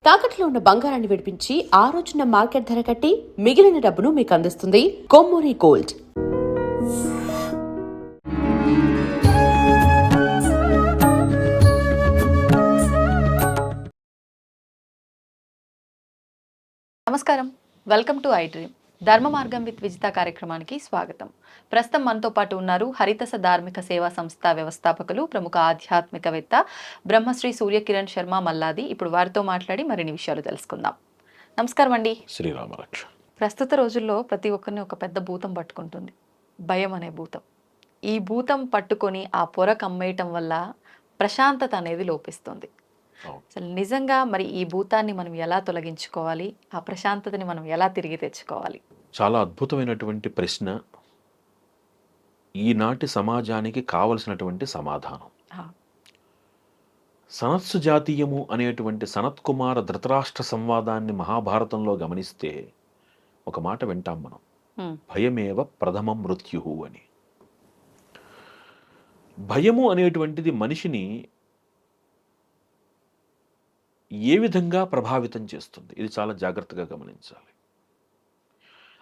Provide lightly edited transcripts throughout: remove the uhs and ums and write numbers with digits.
తాకట్లో ఉన్న బంగారాన్ని విడిపించి ఆ రోజున మార్కెట్ ధర కట్టి మిగిలిన డబ్బును మీకు అందిస్తుంది కొమ్మూరి గోల్డ్. నమస్కారం, వెల్కమ్ టు ఐ డ్రీమ్. ధర్మ మార్గం విత్ విజిత కార్యక్రమానికి స్వాగతం. ప్రస్తుతం మనతో పాటు ఉన్నారు హరితస ధార్మిక సేవా సంస్థ వ్యవస్థాపకులు, ప్రముఖ ఆధ్యాత్మికవేత్త బ్రహ్మశ్రీ సూర్యకిరణ్ శర్మ మల్లాది. ఇప్పుడు వారితో మాట్లాడి మరిన్ని విషయాలు తెలుసుకుందాం. నమస్కారం అండి. శ్రీరామరక్ష. ప్రస్తుత రోజుల్లో ప్రతి ఒక్కరిని ఒక పెద్ద భూతం పట్టుకుంటుంది, భయం అనే భూతం. ఈ భూతం పట్టుకొని ఆ పొర కమ్మేయటం వల్ల ప్రశాంతత అనేది లోపిస్తుంది. అసలు నిజంగా మరి ఈ భూతాన్ని మనం ఎలా తొలగించుకోవాలి, ఆ ప్రశాంతతని మనం ఎలా తిరిగి తెచ్చుకోవాలి? చాలా అద్భుతమైనటువంటి ప్రశ్న, ఈనాటి సమాజానికి కావలసినటువంటి సమాధానం. సనత్సు జాతీయము అనేటువంటి సనత్ కుమార ధృతరాష్ట్ర సంవాదాన్ని మహాభారతంలో గమనిస్తే ఒక మాట వింటాం మనం, భయమేవ ప్రథమం మృత్యు అని. భయము అనేటువంటిది మనిషిని ఏ విధంగా ప్రభావితం చేస్తుంది, ఇది చాలా జాగ్రత్తగా గమనించాలి.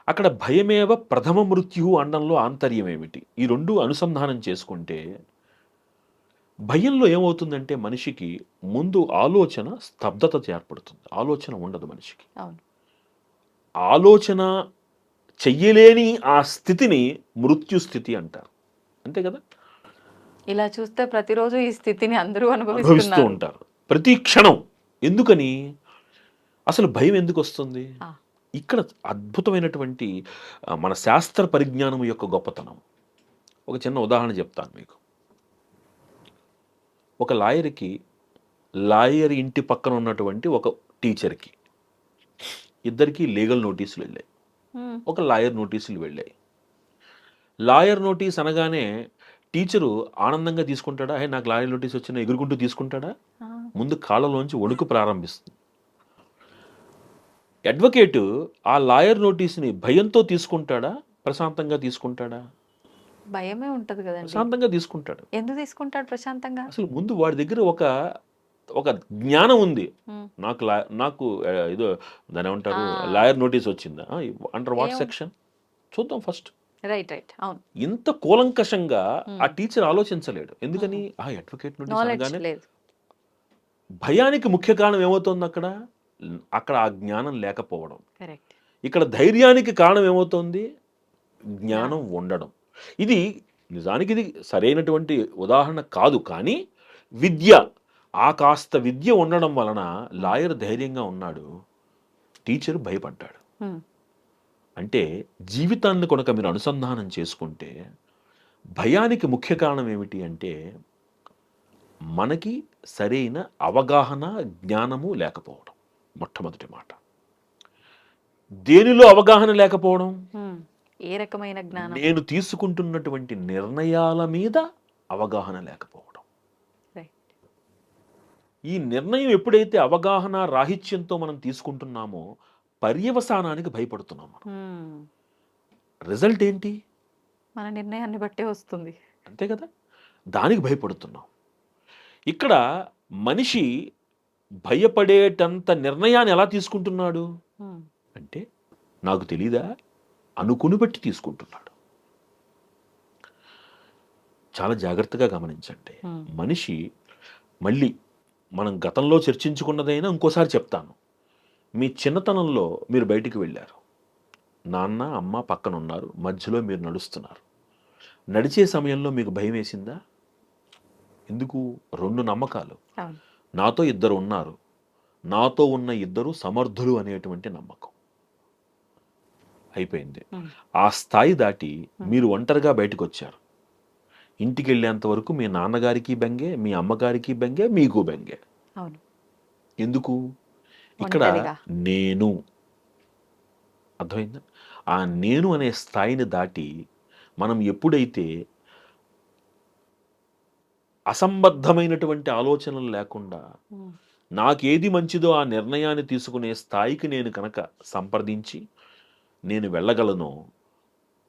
అక్కడ భయమేవ ప్రథమ మృత్యు అనడంలో ఆంతర్యం ఏమిటి? ఈ రెండు అనుసంధానం చేసుకుంటే భయంలో ఏమవుతుందంటే మనిషికి ముందు ఆలోచన స్తబ్దత ఏర్పడుతుంది. ఆలోచన ఉండదు మనిషికి. ఆలోచన చెయ్యలేని ఆ స్థితిని మృత్యు స్థితి అంటారు. అంతే కదా? ఇలా చూస్తే ప్రతిరోజు ఈ స్థితిని అందరూ అనుభవిస్తూ ఉంటారు ప్రతి క్షణం. ఎందుకని? అసలు భయం ఎందుకు వస్తుంది? ఇక్కడ అద్భుతమైనటువంటి మన శాస్త్ర పరిజ్ఞానం యొక్క గొప్పతనం. ఒక చిన్న ఉదాహరణ చెప్తాను మీకు. ఒక లాయర్ ఇంటి పక్కన ఉన్నటువంటి ఒక టీచర్కి, ఇద్దరికి లీగల్ నోటీసులు వెళ్ళాయి. ఒక లాయర్ నోటీసులు వెళ్ళాయి. లాయర్ నోటీస్ అనగానే టీచరు ఆనందంగా తీసుకుంటాడా? నాకు లాయర్ నోటీస్ వచ్చిన ఎగురుకుంటూ తీసుకుంటాడా? ముందు కాళ్ళలోంచి వణుకు ప్రారంభిస్తుంది. అడ్వకేటు ఆ లాయర్ నోటీస్ని భయంతో తీసుకుంటాడా, ప్రశాంతంగా తీసుకుంటాడా? భయమే ఉంటది కదా. ప్రశాంతంగా తీసుకుంటాడు. ఎందుకు తీసుకుంటాడు ప్రశాంతంగా? అసలు ముందు వాడి దగ్గర ఒక జ్ఞానం ఉంది. నాకు ఏదో దాని ఏమంటారు, లాయర్ నోటీస్ వచ్చిందా, అండర్ వాట్ సెక్షన్ చూద్దాం ఫస్ట్. రైట్ రైట్ అవును. ఇంత కూలంకషంగా ఆ టీచర్ ఆలోచించలేడు. ఎందుకని? ఆ అడ్వకేట్ నోటీస్ అనగానే భయానికి ముఖ్య కారణం ఏమవుతుంది? అక్కడ ఆ జ్ఞానం లేకపోవడం. ఇక్కడ ధైర్యానికి కారణం ఏమవుతుంది? జ్ఞానం ఉండడం. ఇది నిజానికి ఇది సరైనటువంటి ఉదాహరణ కాదు, కానీ విద్య, ఆ కాస్త విద్య ఉండడం వలన లాయర్ ధైర్యంగా ఉన్నాడు, టీచర్ భయపడ్డాడు. అంటే జీవితాన్ని కనుక మీరు అనుసంధానం చేసుకుంటే భయానికి ముఖ్య కారణం ఏమిటి అంటే మనకి సరైన అవగాహన, జ్ఞానము లేకపోవడం. మొట్టమొదటి మాట. దేనిలో అవగాహన లేకపోవడం? ఏ రకమైన జ్ఞానం? నేను తీసుకుంటున్నటువంటి నిర్ణయాల మీద అవగాహన లేకపోవడం. ఈ నిర్ణయం ఎప్పుడైతే అవగాహన రాహిత్యంతో మనం తీసుకుంటున్నామో పర్యవసానానికి భయపడుతున్నాం మనం. రిజల్ట్ ఏంటి? మన నిర్ణయాన్ని బట్టే వస్తుంది. అంతే కదా? దానికి భయపడుతున్నాం. ఇక్కడ మనిషి భయపడేటంత నిర్ణయాన్ని ఎలా తీసుకుంటున్నాడు అంటే నాకు తెలీదా అనుకుని బట్టి తీసుకుంటున్నాడు. చాలా జాగ్రత్తగా గమనించండి. మనిషి, మళ్ళీ మనం గతంలో చర్చించుకున్నదైనా ఇంకోసారి చెప్తాను. మీ చిన్నతనంలో మీరు బయటికి వెళ్ళారు, నాన్న అమ్మ పక్కన ఉన్నారు, మధ్యలో మీరు నడుస్తున్నారు. నడిచే సమయంలో మీకు భయం వేసిందా? ఎందుకు? రెండు నమ్మకాలు. నాతో ఇద్దరు ఉన్నారు, నాతో ఉన్న ఇద్దరు సమర్థులు అనేటువంటి నమ్మకం. అయిపోయింది. ఆ స్థాయి దాటి మీరు ఒంటరిగా బయటకు వచ్చారు. ఇంటికి వెళ్ళేంత వరకు మీ నాన్నగారికి బెంగే, మీ అమ్మగారికి బెంగే, మీకు బెంగే. ఎందుకు? ఇక్కడ నేను, అర్థమైందా? ఆ నేను అనే స్థాయిని దాటి మనం ఎప్పుడైతే అసంబద్ధమైనటువంటి ఆలోచనలు లేకుండా నాకేది మంచిదో ఆ నిర్ణయాన్ని తీసుకునే స్థాయికి నేను కనుక సంప్రదించి నేను వెళ్ళగలను,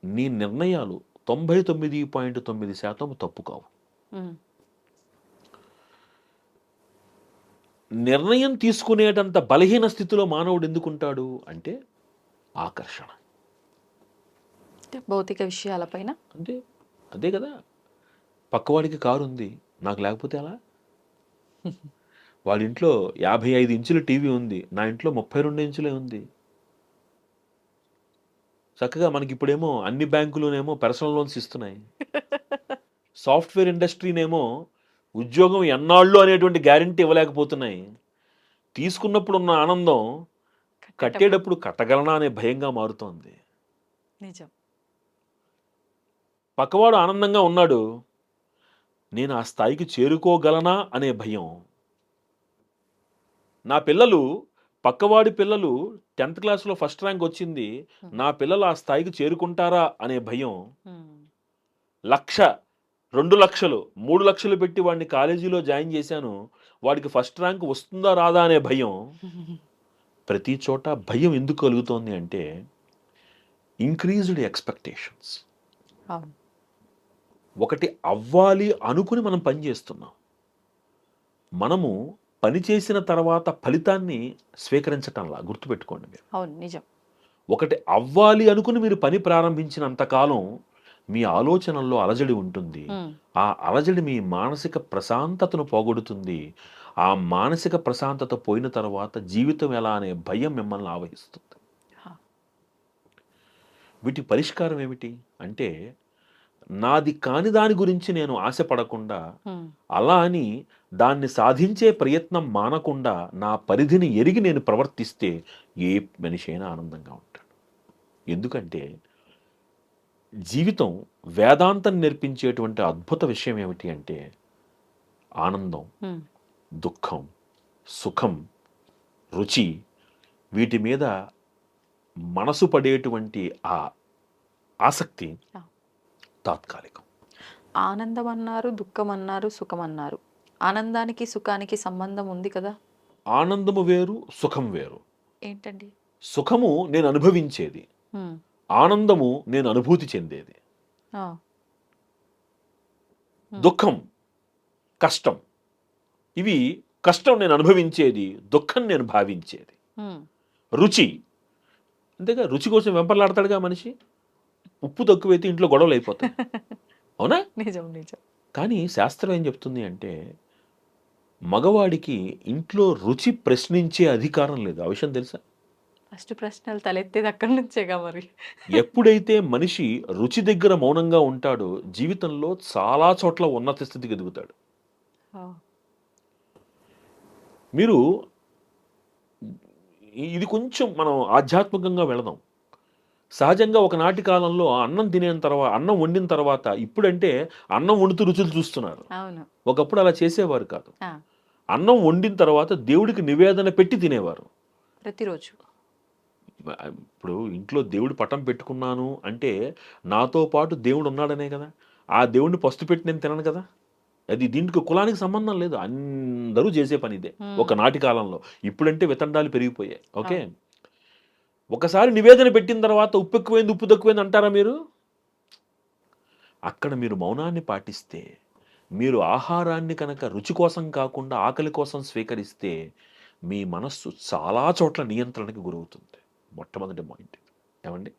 నీ నిర్ణయాలు 99.9% తప్పు కావు. నిర్ణయం తీసుకునేటంత బలహీన స్థితిలో మానవుడు ఎందుకుంటాడు అంటే ఆకర్షణ. అంటే భౌతిక విషయాలపైన. అంటే అదే కదా, పక్కవాడికి కారు ఉంది, నాకు లేకపోతే అలా. వాడి ఇంట్లో 55 ఇంచుల టీవీ ఉంది, నా ఇంట్లో 32 ఇంచులే ఉంది. చక్కగా మనకి ఇప్పుడేమో అన్ని బ్యాంకులునేమో పర్సనల్ లోన్స్ ఇస్తున్నాయి. సాఫ్ట్వేర్ ఇండస్ట్రీనేమో ఉద్యోగం ఎన్నాళ్ళు అనేటువంటి గ్యారంటీ ఇవ్వలేకపోతున్నాయి. తీసుకున్నప్పుడు ఉన్న ఆనందం కట్టేటప్పుడు కట్టగలనా అనే భయంగా మారుతోంది. నిజం. పక్కవాడు ఆనందంగా ఉన్నాడు, నేను ఆ స్థాయికి చేరుకోగలనా అనే భయం. నా పిల్లలు, పక్కవాడి పిల్లలు 10th క్లాస్లో ఫస్ట్ ర్యాంక్ వచ్చింది, నా పిల్లలు ఆ స్థాయికి చేరుకుంటారా అనే భయం. 1,00,000, 2,00,000, 3,00,000 పెట్టి వాడిని కాలేజీలో జాయిన్ చేశాను, వాడికి ఫస్ట్ ర్యాంక్ వస్తుందా రాదా అనే భయం. ప్రతి చోట భయం ఎందుకు కలుగుతోంది అంటే ఇంక్రీజ్డ్ ఎక్స్పెక్టేషన్స్. అవును. ఒకటి అవ్వాలి అనుకుని మనం పని చేస్తున్నాం. మనము పని చేసిన తర్వాత ఫలితాన్ని స్వీకరించటంలా, గుర్తుపెట్టుకోండి మీరు. అవును, నిజం. ఒకటి అవ్వాలి అనుకుని మీరు పని ప్రారంభించినంతకాలం మీ ఆలోచనల్లో అలజడి ఉంటుంది. ఆ అలజడి మీ మానసిక ప్రశాంతతను పోగొడుతుంది. ఆ మానసిక ప్రశాంతత పోయిన తర్వాత జీవితం ఎలా అనే భయం మిమ్మల్ని ఆవహిస్తుంది. వీటి పరిష్కారం ఏమిటి అంటే, నాది కాని దాని గురించి నేను ఆశపడకుండా, అలా అని దాన్ని సాధించే ప్రయత్నం మానకుండా నా పరిధిని ఎరిగి నేను ప్రవర్తిస్తే ఏ మనిషి అయినా ఆనందంగా ఉంటాడు. ఎందుకంటే జీవితం వేదాంతం నేర్పించేటువంటి అద్భుత విషయం ఏమిటి అంటే ఆనందం, దుఃఖం, సుఖం, రుచి, వీటి మీద మనసు పడేటువంటి ఆ ఆసక్తి తాత్కాలికం. ఆనందం అన్నారు, దుఃఖం అన్నారు, సుఖం అన్నారు. ఆనందానికి సుఖానికి సంబంధం ఉంది కదా? ఆనందము వేరు, సుఖం వేరు. ఏంటండి? సుఖము నేను అనుభవించేది, ఆనందము నేను అనుభూతి చెందేది. దుఃఖం, కష్టం, ఇవి కష్టం నేను అనుభవించేది, దుఃఖం నేను భావించేది. రుచి, అంతేగా, రుచి కోసం వెంపర్లాడతాడుగా మనిషి. ఉప్పు తక్కువైతే ఇంట్లో గొడవలు అయిపోతాయి. అవునా? నిజం, నిజం. కానీ శాస్త్రం ఏం చెప్తుంది అంటే మగవాడికి ఇంట్లో రుచి ప్రశ్నించే అధికారం లేదు. ఆ విషయం తెలుసా? ఫస్ట్ ప్రశ్నలు తలెత్తేది అక్కడి నుంచేగా మరి. ఎప్పుడైతే మనిషి రుచి దగ్గర మౌనంగా ఉంటాడో జీవితంలో చాలా చోట్ల ఉన్నత స్థితికి ఎదుగుతాడు. మీరు ఇది కొంచెం మనం ఆధ్యాత్మికంగా వెళదాం. సహజంగా ఒకనాటి కాలంలో అన్నం వండిన తర్వాత, ఇప్పుడంటే అన్నం వండుతూ రుచులు చూస్తున్నారు. ఒకప్పుడు అలా చేసేవారు కాదు. అన్నం వండిన తర్వాత దేవుడికి నివేదన పెట్టి తినేవారు ప్రతిరోజు. ఇప్పుడు ఇంట్లో దేవుడి పటం పెట్టుకున్నాను అంటే నాతో పాటు దేవుడు ఉన్నాడనే కదా. ఆ దేవుడిని పస్తు పెట్టి నేను తినను కదా. అది దీనికి కులానికి సంబంధం లేదు, అందరూ చేసే పని ఇదే ఒకనాటి కాలంలో. ఇప్పుడంటే వితండాలు పెరిగిపోయాయి. ఓకే, ఒకసారి నివేదన పెట్టిన తర్వాత ఉప్పు ఎక్కువైంది, ఉప్పు తక్కువైంది అంటారా మీరు? అక్కడ మీరు మౌనాన్ని పాటిస్తే, మీరు ఆహారాన్ని కనుక రుచి కోసం కాకుండా ఆకలి కోసం స్వీకరిస్తే మీ మనస్సు చాలా చోట్ల నియంత్రణకి గురవుతుంది. మొట్టమొదటి పాయింట్ ఏమండి,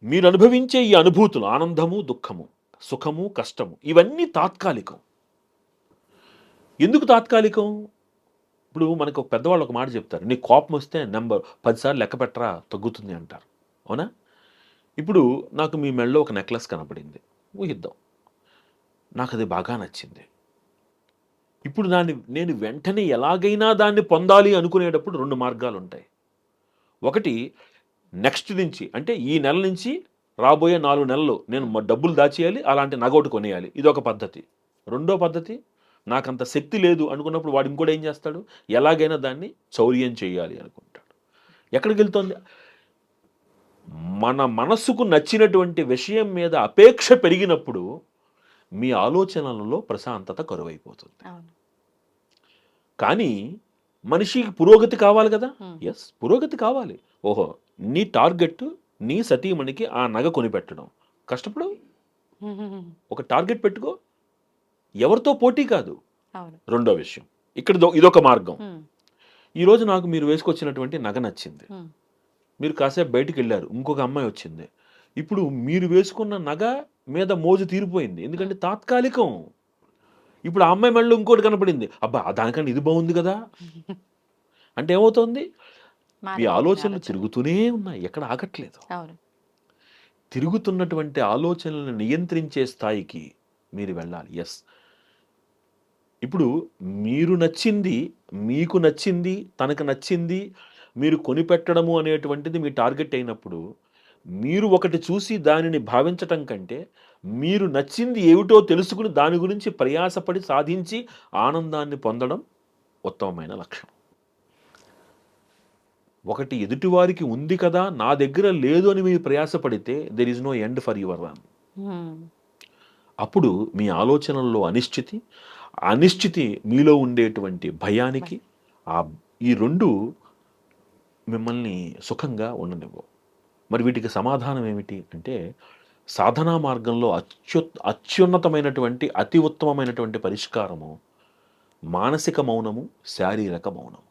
మీరు అనుభవించే ఈ అనుభూతులు, ఆనందము, దుఃఖము, సుఖము, కష్టము, ఇవన్నీ తాత్కాలికం. ఎందుకు తాత్కాలికం? ఇప్పుడు మనకు ఒక పెద్దవాళ్ళు ఒక మాట చెప్తారు, నీ కోపం వస్తే 10 సార్లు లెక్క పెట్టరా తగ్గుతుంది అంటారు. అవునా? ఇప్పుడు నాకు మీ మెడలో ఒక నెక్లెస్ కనపడింది, ఊహిద్దాం, నాకు అది బాగా నచ్చింది. ఇప్పుడు నేను వెంటనే ఎలాగైనా దాన్ని పొందాలి అనుకునేటప్పుడు 2 మార్గాలు ఉంటాయి. ఒకటి, నెక్స్ట్ నుంచి, అంటే ఈ నెల నుంచి రాబోయే 4 నెలలు నేను డబ్బులు దాచేయాలి, అలాంటి నగోటు కొనేయాలి, ఇది ఒక పద్ధతి. రెండో పద్ధతి, నాకంత శక్తి లేదు అనుకున్నప్పుడు వాడు ఇంకోటి ఏం చేస్తాడు, ఎలాగైనా దాన్ని చౌర్యం చేయాలి అనుకుంటాడు. ఎక్కడికి వెళ్తుంది? మన మనస్సుకు నచ్చినటువంటి విషయం మీద అపేక్ష పెరిగినప్పుడు మీ ఆలోచనలలో ప్రశాంతత కరువైపోతుంది. కానీ మనిషికి పురోగతి కావాలి కదా. ఎస్, పురోగతి కావాలి. ఓహో, నీ టార్గెట్ నీ సతీమణికి ఆ నగ కొనిపెట్టడం. కష్టపడు, ఒక టార్గెట్ పెట్టుకో. ఎవరితో పోటీ కాదు, అవును. రెండో విషయం ఇక్కడ ఇదొక మార్గం. ఉమ్, ఈరోజు నాకు మీరు వేసుకొచ్చినటువంటి నగ నచ్చింది, ఉమ్, మీరు కాసేపు బయటికి వెళ్ళారు, ఇంకొక అమ్మాయి వచ్చింది. ఇప్పుడు మీరు వేసుకున్న నగ మీద మోజు తీరిపోయింది, ఎందుకంటే తాత్కాలికం. ఇప్పుడు ఆ అమ్మాయి మళ్ళీ ఇంకోటి కనపడింది, అబ్బా దానికంటే ఇది బాగుంది కదా. అంటే ఏమవుతుంది, మీ మారిపోతుంది ఆలోచనలు ఆలోచన. తిరుగుతూనే ఉన్నాయి, ఎక్కడ ఆగట్లేదు. అవును. తిరుగుతున్నటువంటి ఆలోచనలను నియంత్రించే స్థాయికి మీరు వెళ్ళాలి. ఎస్, ఇప్పుడు మీరు నచ్చింది, మీకు నచ్చింది, తనకు నచ్చింది మీరు కొనిపెట్టడము అనేటువంటిది మీ టార్గెట్ అయినప్పుడు, మీరు ఒకటి చూసి దానిని భావించటం కంటే మీరు నచ్చింది ఏమిటో తెలుసుకుని దాని గురించి ప్రయాసపడి సాధించి ఆనందాన్ని పొందడం ఉత్తమమైన లక్ష్యం. ఒకటి ఎదుటివారికి ఉంది కదా నా దగ్గర లేదు అని మీరు ప్రయాసపడితే there is no end for your run. Um, అప్పుడు మీ ఆలోచనల్లో అనిశ్చితి, అనిశ్చితి మీలో ఉండేటువంటి భయానికి ఈ రెండు మిమ్మల్ని సుఖంగా ఉండనివ్వవు. మరి వీటికి సమాధానం ఏమిటి అంటే, సాధనా మార్గంలో అత్యున్నతమైనటువంటి అతి ఉత్తమమైనటువంటి పరిష్కారము మానసిక మౌనము, శారీరక మౌనము.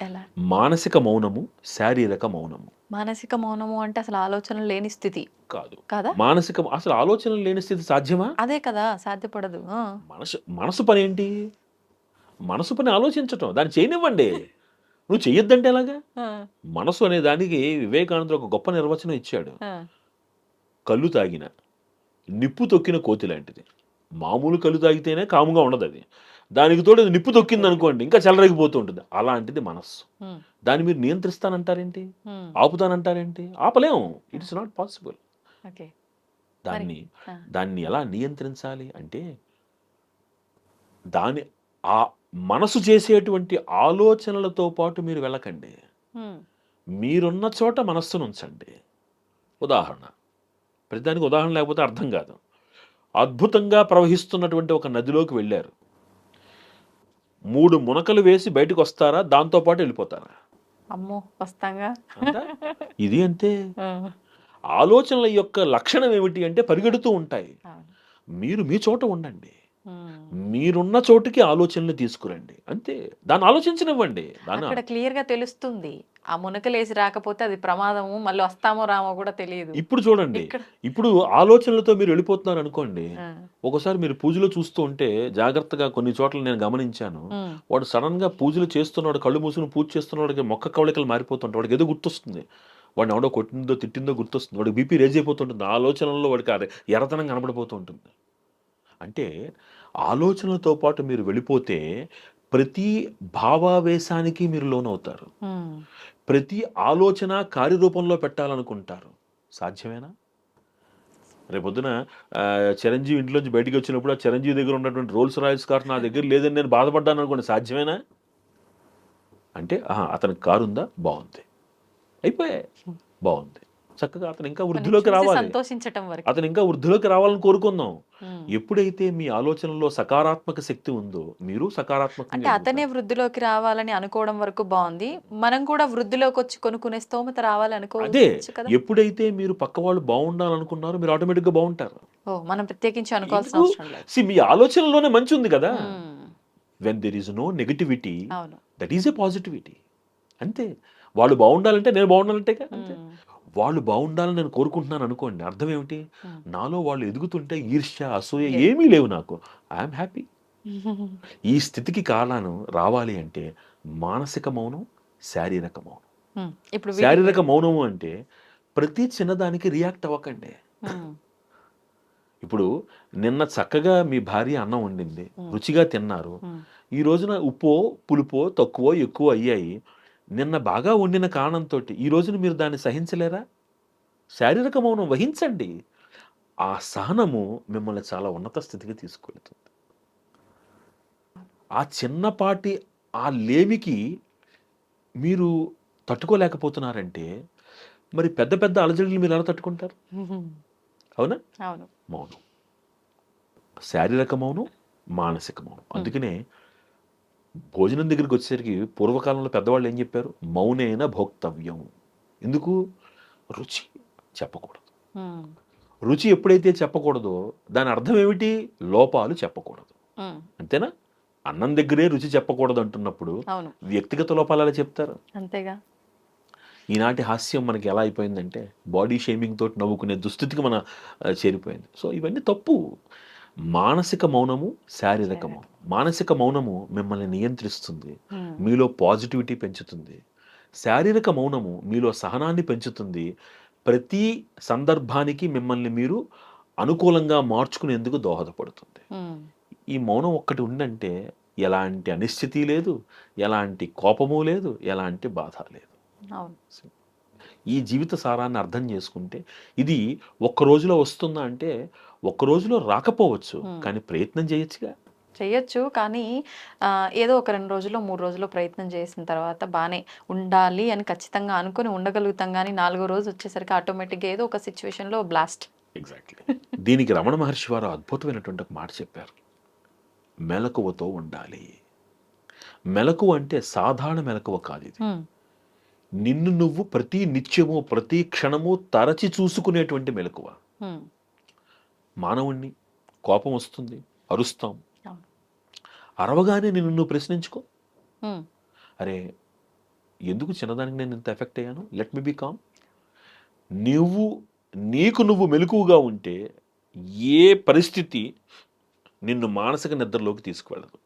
ఎలా? మానసిక మౌనము, శారీరక మౌనము మానసిక మౌనము అంటే అసలు ఆలోచన లేని స్థితి కాదు. కదా? మానసిక అసలు ఆలోచనలు లేని స్థితి సాధ్యమా? అదే కదా, సాధ్యపడదు. మనసు పని ఏంటి? మనసు పని ఆలోచించటం, దాన్ని చేయనివ్వండి. నువ్వు చెయ్యొద్దంటే ఎలాగా? మనసు అనే దానికి వివేకానందుడు ఒక గొప్ప నిర్వచనం ఇచ్చాడు. కళ్ళు తాగిన నిప్పు తొక్కిన కోతి లాంటిది. మామూలు కళ్ళు తాగితేనే కాముగా ఉండదు అది, దానికి తోడు అది నిప్పు తొక్కింది అనుకోండి ఇంకా చెలరగిపోతూ ఉంటుంది. అలాంటిది మనస్సు. దాన్ని మీరు నియంత్రిస్తానంటారేంటి, ఆపుతానంటారేంటి? ఆపలేము. It's not possible. దాన్ని దాన్ని ఎలా నియంత్రించాలి అంటే, దాని ఆ మనసు చేసేటువంటి ఆలోచనలతో పాటు మీరు వెళ్ళకండి, మీరున్న చోట మనస్సును ఉంచండి. ఉదాహరణ, ప్రతిదానికి ఉదాహరణ లేకపోతే అర్థం కాదు. అద్భుతంగా ప్రవహిస్తున్నటువంటి ఒక నదిలోకి వెళ్ళారు, 3 మునకలు వేసి బయటకు వస్తారా, దాంతోపాటు వెళ్ళిపోతారా? అమ్మో వస్తాంగా. ఇది అంతే. ఆలోచనల యొక్క లక్షణం ఏమిటి అంటే పరిగెడుతూ ఉంటాయి. మీరు మీ చోట ఉండండి, మీరున్న చోటుకి ఆలోచనలు తీసుకురండి, అంతే. దాన్ని ఆలోచించనివ్వండి. అక్కడ క్లియర్ గా తెలుస్తుంది, ఆ మునకలేసి రాకపోతే అది ప్రమాదము, మళ్ళీ వస్తామో రామో కూడా తెలియదు. ఇప్పుడు చూడండి, ఇప్పుడు ఆలోచనలతో మీరు వెళ్ళిపోతున్నారు అనుకోండి, ఒకసారి మీరు పూజలు చూస్తూ ఉంటే జాగ్రత్తగా కొన్ని చోట్ల నేను గమనించాను, వాడు సడన్ గా పూజలు చేస్తున్నాడు, కళ్ళు మూసుకుని పూజ చేస్తున్నాడు, మొక్క కవళికలు మారిపోతుంటాడు, వాడికి ఏదో గుర్తొస్తుంది, వాడిని ఎవడో కొట్టిందో తిట్టిందో గుర్తొస్తుంది, వాడికి బీపీ రేజ్ అయిపోతుంటుంది, ఆలోచనల్లో వాడికి ఎర్రతనం కనబడిపోతూ ఉంటుంది. అంటే ఆలోచనలతో పాటు మీరు వెళ్ళిపోతే ప్రతి భావావేశానికి మీరు లోనవుతారు, ప్రతి ఆలోచన కార్యరూపంలో పెట్టాలనుకుంటారు. సాధ్యమేనా? రేపొద్దున చిరంజీవి ఇంట్లోంచి బయటికి వచ్చినప్పుడు ఆ చిరంజీవి దగ్గర ఉన్నటువంటి రోల్స్ రాయల్స్ కార్ నా దగ్గర లేదని నేను బాధపడ్డాను అనుకోండి, సాధ్యమేనా? అంటే అతనికి కారు ఉందా, బాగుంది, అయిపోయా, బాగుంది, చక్కగా అతను ఇంకా వృద్ధిలోకి రావాలి, సంతోషించటం వరకు అతను ఇంకా వృద్ధిలోకి రావాలని కోరుకుందాం. ఎప్పుడైతే మీ ఆలోచనలో సకారాత్మక శక్తి ఉందో మీరు సకారాత్మక, అంటే అతనే వృద్ధిలోకి రావాలని అనుకోవడం వరకు బాగుంది, మనం కూడా వృద్ధిలోకి వచ్చి కొనుక్కునే స్తోమత రావాలి అదే. అనుకోవచ్చు. ఎప్పుడైతే మీరు పక్క వాళ్ళు బాగుండాలనుకున్నారో మీరు ఆటోమేటిక్ గా బాగుంటారు. మనం ప్రత్యేకించి అనుకోవాల్సిన అవసరం లేదు. మీ ఆలోచనలోనే మంచి ఉంది కదా. When there is no negativity, that is a positivity. అంతే. వాళ్ళు బాగుండాలంటే నేను బాగుండాలంటే అంతే. వాళ్ళు బాగుండాలని నేను కోరుకుంటున్నాను అనుకోండి, అర్థం ఏమిటి? నాలో వాళ్ళు ఎదుగుతుంటే ఈర్ష్య, అసూయ ఏమీ లేవు, నాకు ఐఎమ్ హ్యాపీ. ఈ స్థితికి కాలాను రావాలి అంటే మానసిక మౌనం, శారీరక మౌనం. శారీరక మౌనము అంటే ప్రతి చిన్నదానికి రియాక్ట్ అవ్వకండి. ఇప్పుడు నిన్న చక్కగా మీ భార్య అన్నం వండింది, రుచిగా తిన్నారు, ఈ రోజున ఉప్పో పులుపో తక్కువ ఎక్కువ అయ్యాయి, నిన్న బాగా వండిన కారణంతో ఈ రోజున మీరు దాన్ని సహించలేరా? శారీరక మౌనం వహించండి. ఆ సహనము మిమ్మల్ని చాలా ఉన్నత స్థితికి తీసుకెళ్తుంది. ఆ చిన్నపాటి ఆ లేమికి మీరు తట్టుకోలేకపోతున్నారంటే మరి పెద్ద పెద్ద అలజడులు మీరు ఎలా తట్టుకుంటారు? అవునా? మౌనం, శారీరక మౌనం, మానసిక మౌనం. అందుకనే భోజనం దగ్గరికి వచ్చేసరికి పూర్వకాలంలో పెద్దవాళ్ళు ఏం చెప్పారు? మౌనేన భోక్తవ్యం. ఎందుకు? రుచి చెప్పకూడదు. రుచి ఎప్పుడైతే చెప్పకూడదో దాని అర్థం ఏమిటి? లోపాలు చెప్పకూడదు, అంతేనా? అన్నం దగ్గరే రుచి చెప్పకూడదు అంటున్నప్పుడు అవును, వ్యక్తిగత లోపాలు ఎలా చెప్తారు? అంతేగా. ఈనాటి హాస్యం మనకి ఎలా అయిపోయిందంటే బాడీ షేమింగ్ తోటి నవ్వుకునే దుస్థితికి మన చేరిపోయింది. సో ఇవన్నీ తప్పు. మానసిక మౌనము, శారీరక మౌనం. మానసిక మౌనము మిమ్మల్ని నియంత్రిస్తుంది, మీలో పాజిటివిటీ పెంచుతుంది. శారీరక మౌనము మీలో సహనాన్ని పెంచుతుంది. ప్రతి సందర్భానికి మిమ్మల్ని మీరు అనుకూలంగా మార్చుకునేందుకు దోహదపడుతుంది. ఈ మౌనం ఒక్కటి ఉందంటే ఎలాంటి అనిశ్చితి లేదు, ఎలాంటి కోపము లేదు, ఎలాంటి బాధ లేదు. అవును, ఈ జీవిత సారాన్ని అర్థం చేసుకుంటే ఇది ఒక్క రోజులో వస్తుందా అంటే ఒక్క రోజులో రాకపోవచ్చు, కానీ ప్రయత్నం చేయొచ్చుగా. చెయ్యొచ్చు. కానీ ఏదో ఒక 2 రోజుల్లో, 3 రోజుల్లో ప్రయత్నం చేసిన తర్వాత బానే ఉండాలి అని ఖచ్చితంగా అనుకుని ఉండగలుగుతాం. గానీ 4గో రోజు వచ్చేసరికి ఆటోమేటిక్‌గా ఏదో ఒక సిచ్యువేషన్‌లో బ్లాస్ట్. ఎగ్జాక్ట్లీ. దీనికి రమణ మహర్షి వారు అద్భుతమైనటువంటి ఒక మాట చెప్పారు. మెలకువతో ఉండాలి. మెలకువ అంటే సాధారణ మెలకువ కాదు ఇది. నిన్ను నువ్వు ప్రతి నిత్యము ప్రతి క్షణము తరచి చూసుకునేటువంటి మెలకువ. మానవుణ్ణి కోపం వస్తుంది, అరుస్తాం. అవును. అరవగానే నిన్ను నువ్వు ప్రశ్నించుకో, అరే ఎందుకు చిన్నదానికి నేను ఇంత ఎఫెక్ట్ అయ్యాను, లెట్ మీ బి కామ్. నీకు నువ్వు మెలకువగా ఉంటే ఏ పరిస్థితి నిన్ను మానసిక నిద్రలోకి తీసుకువెళ్ళదు.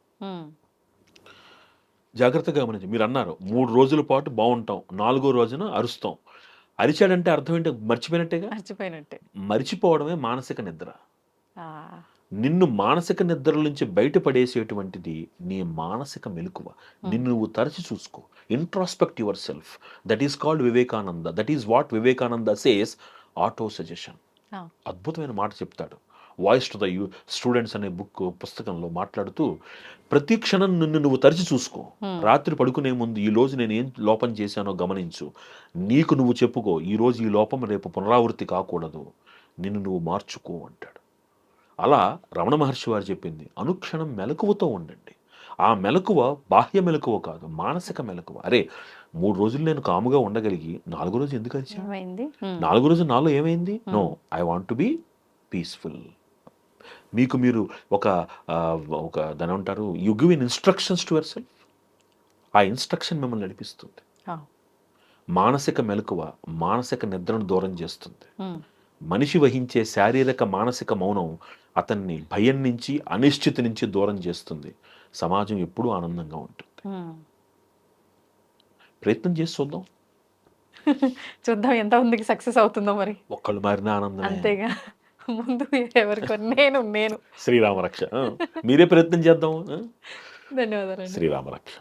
జాగ్రత్తగా గమనించి, మీరు అన్నారు 3 రోజుల పాటు బాగుంటాం, 4గో రోజున అరుస్తాం. అరిచాడంటే అర్థం ఏంటి? మర్చిపోయినట్టేగా. మర్చిపోవడమే మానసిక నిద్ర. నిన్ను మానసిక నిద్ర నుంచి బయటపడేసేటువంటిది నీ మానసిక మెలకువ. నిన్ను నువ్వు తరచి చూసుకో, introspect your self. That is called Vivekananda. That is what Vivekananda says auto suggestion. అద్భుతమైన మాట చెప్తాడు. వాయిస్ టు ద స్టూడెంట్స్ అనే పుస్తకంలో మాట్లాడుతూ, ప్రతి క్షణం నిన్ను నువ్వు తరిచి చూసుకో. రాత్రి పడుకునే ముందు ఈ రోజు నేను ఏం లోపం చేశానో గమనించు. నీకు నువ్వు చెప్పుకో, ఈ రోజు ఈ లోపం రేపు పునరావృత్తి కాకూడదు, నిన్ను నువ్వు మార్చుకో అంటాడు. అలా రమణ మహర్షి వారు చెప్పింది, అనుక్షణం మెలకువతో ఉండండి. ఆ మెలకువ బాహ్య మెలకువ కాదు, మానసిక మెలకువ. అరే 3 రోజులు నేను కాముగా ఉండగలిగి 4గో రోజు ఎందుకు అరిచాను? 4గో రోజు నాలో ఏమైంది? No, I want to be peaceful. మీకు మీరు ఒక దాని అంటారు, you give in instructions to yourself. ఆ ఇన్స్ట్రక్షన్ మిమ్మల్ని నడిపిస్తుంది. మానసిక మెలకువ మానసిక నిద్రను దూరం చేస్తుంది. మనిషి వహించే శారీరక మానసిక మౌనం అతన్ని భయం నుంచి, అనిశ్చితి నుంచి దూరం చేస్తుంది. సమాజం ఎప్పుడూ ఆనందంగా ఉంటుంది. ప్రయత్నం చేసి చూద్దాం, చూద్దాం ఎంత మందికి సక్సెస్ అవుతుందో. మరి ఒక్కళ్ళు మారిన ఆనందం అంతేగా. ముందు ఎవరికో నేను శ్రీరామరక్ష. మీరే ప్రయత్నం చేద్దాం. ధన్యవాదాలు. శ్రీరామరక్ష.